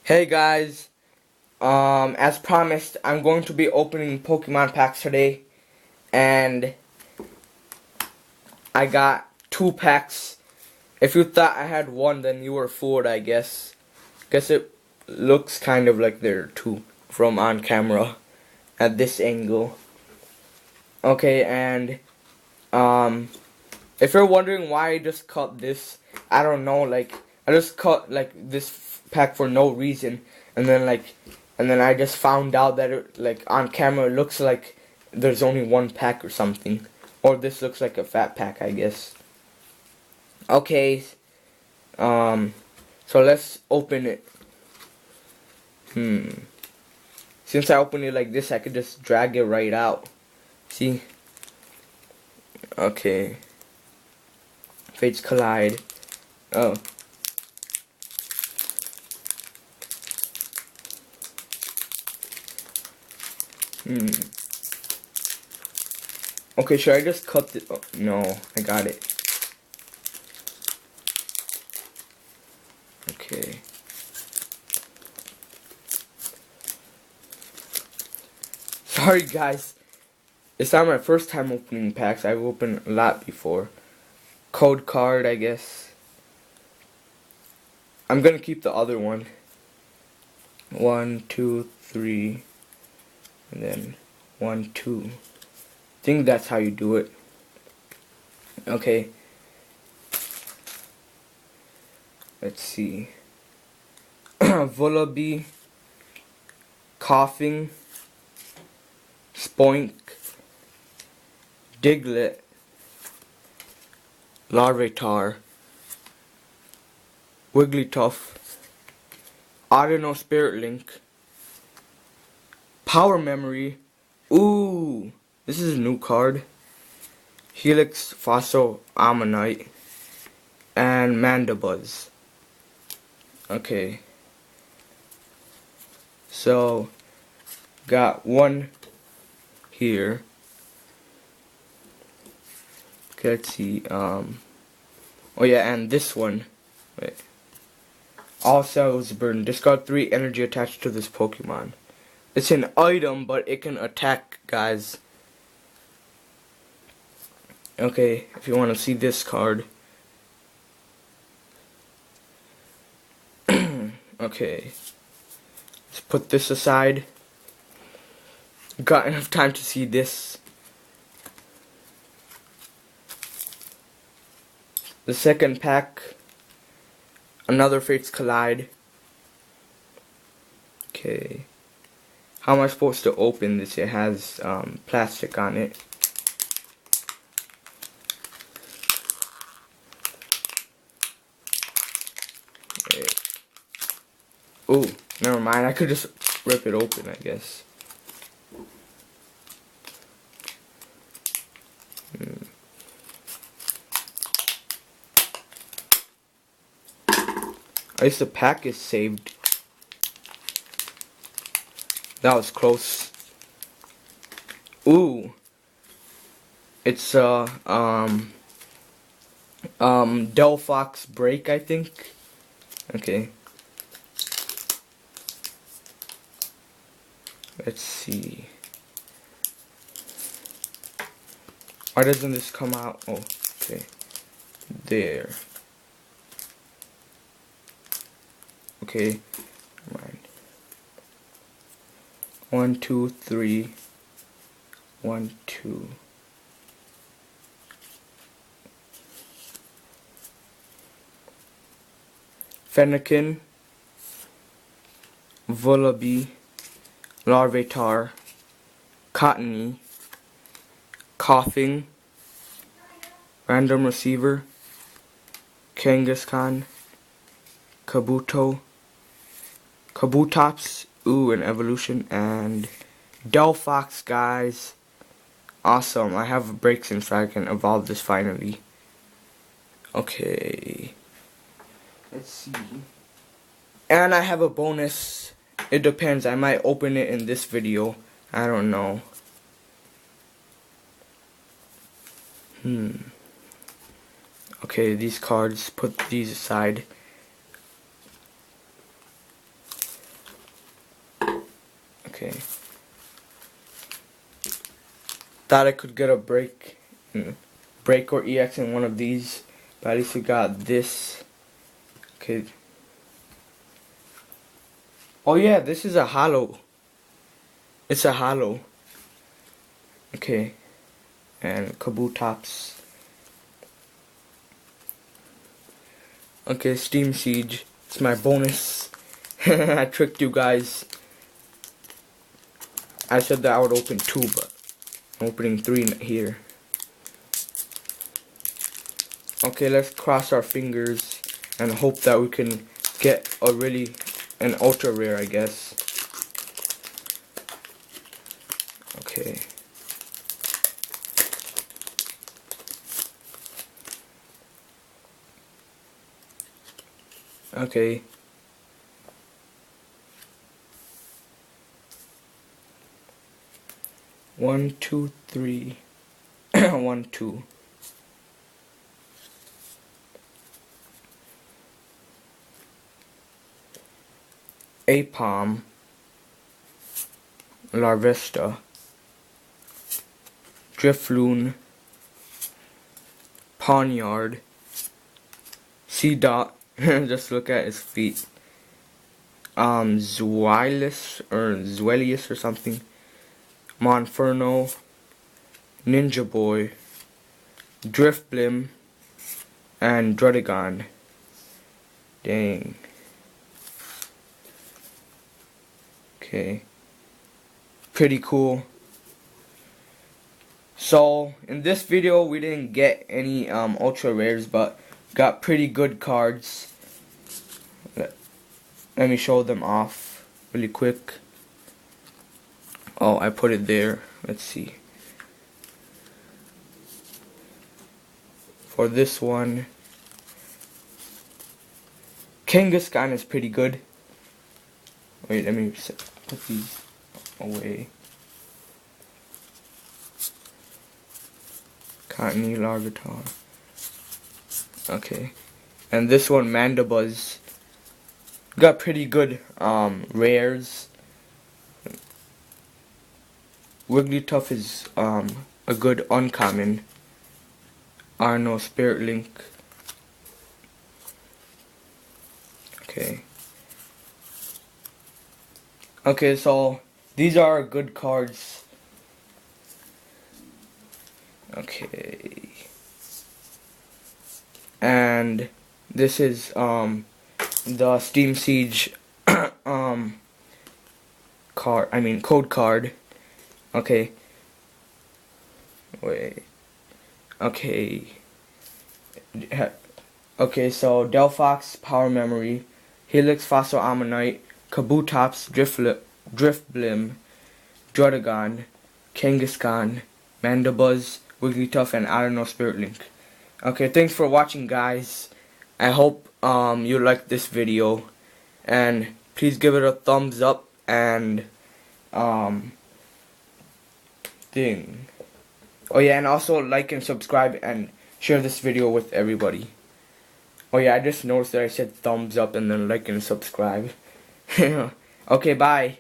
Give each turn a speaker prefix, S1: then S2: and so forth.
S1: Hey guys, as promised, I'm going to be opening Pokemon packs today, and I got 2 packs. If you thought I had one, then you were fooled, I guess. Guess it looks kind of like there are 2 from on camera at this angle. Okay, and if you're wondering why I just cut this, I don't know. Like I just cut like this pack for no reason, and then I just found out that like on camera it looks like there's only 1 pack or something, or this looks like a fat pack, I guess. Okay, so let's open it. Since I opened it like this, I could just drag it right out. See? Okay. Fates collide. Oh. Okay, should I just cut it? Oh, no, I got it. Okay. Sorry guys. It's not my first time opening packs. I've opened a lot before. Code card, I guess. I'm gonna keep the other one. 1, 2, 3. And then 1, 2. I think that's how you do it. Okay. Let's see. Vullaby. Coughing. Spoink. Diglett. Larvitar. Wigglytuff. Audino Spirit Link. Power Memory. Ooh, this is a new card. Helix Fossil Ammonite. And Mandibuzz. Okay. So, got one here. Okay, let's see. Oh yeah, and this one. Wait. All cells burn. Discard 3 energy attached to this Pokemon. It's an item, but it can attack, guys. Okay, if you want to see this card. Okay. Let's put this aside. Got enough time to see this. The second pack. Another Fates Collide. Okay. How am I supposed to open this? It has plastic on it. Ooh, never mind. I could just rip it open, I guess. At least the pack is saved. That was close. Ooh. It's Delphox Break, I think. Okay. Let's see. Why doesn't this come out? Oh, okay. There. Okay. Mind. 1, 2, 3. 1, 2. Fennekin. Vullaby. Larvitar. Cottony. Coughing. Random Receiver. Kangaskhan. Kabutops. Ooh, an evolution. And Delphox, guys. Awesome. I have a break in so I can evolve this finally. Okay. Let's see. And I have a bonus. It depends. I might open it in this video. I don't know. Okay, these cards, put these aside. Okay. Thought I could get a break or EX in one of these, but at least we got this. Okay. Oh yeah, this is a hollow. It's a hollow. Okay. And Kabutops. Okay, Steam Siege. It's my bonus. I tricked you guys. I said that I would open 2, but I'm opening 3 here. Okay, let's cross our fingers and hope that we can get an ultra rare, I guess. Okay. Okay. One, two, three. 1, 2. Apom, Larvesta, Drifloon, Pawniard, Seedot, just look at his feet, Zweilius or something, Monferno, Ninja Boy, Drifblim, and Druddigon. Dang. Okay. Pretty cool. So, in this video, we didn't get any ultra rares, but got pretty good cards. Let me show them off really quick. Oh, I put it there. Let's see. For this one, Kangaskhan is pretty good. Wait, let me put these away. Cottony, Larvitar. Okay. And this one, Mandibuzz. Got pretty good rares. Wigglytuff is a good uncommon. Arno, Spirit Link. Okay. Okay, so these are good cards. Okay. And this is the Steam Siege code card. Okay. Wait. Okay. Okay, so Delphox, Power Memory, Helix, Fossil Ammonite, Kabutops, Drifblim, Druddigon, Kangaskhan, Mandibuzz, Wigglytuff, and I don't know, Spirit Link. Okay, thanks for watching, guys. I hope you liked this video, and please give it a thumbs up and oh yeah, and also like and subscribe and share this video with everybody. Oh yeah, I just noticed that I said thumbs up and then like and subscribe. Okay, bye.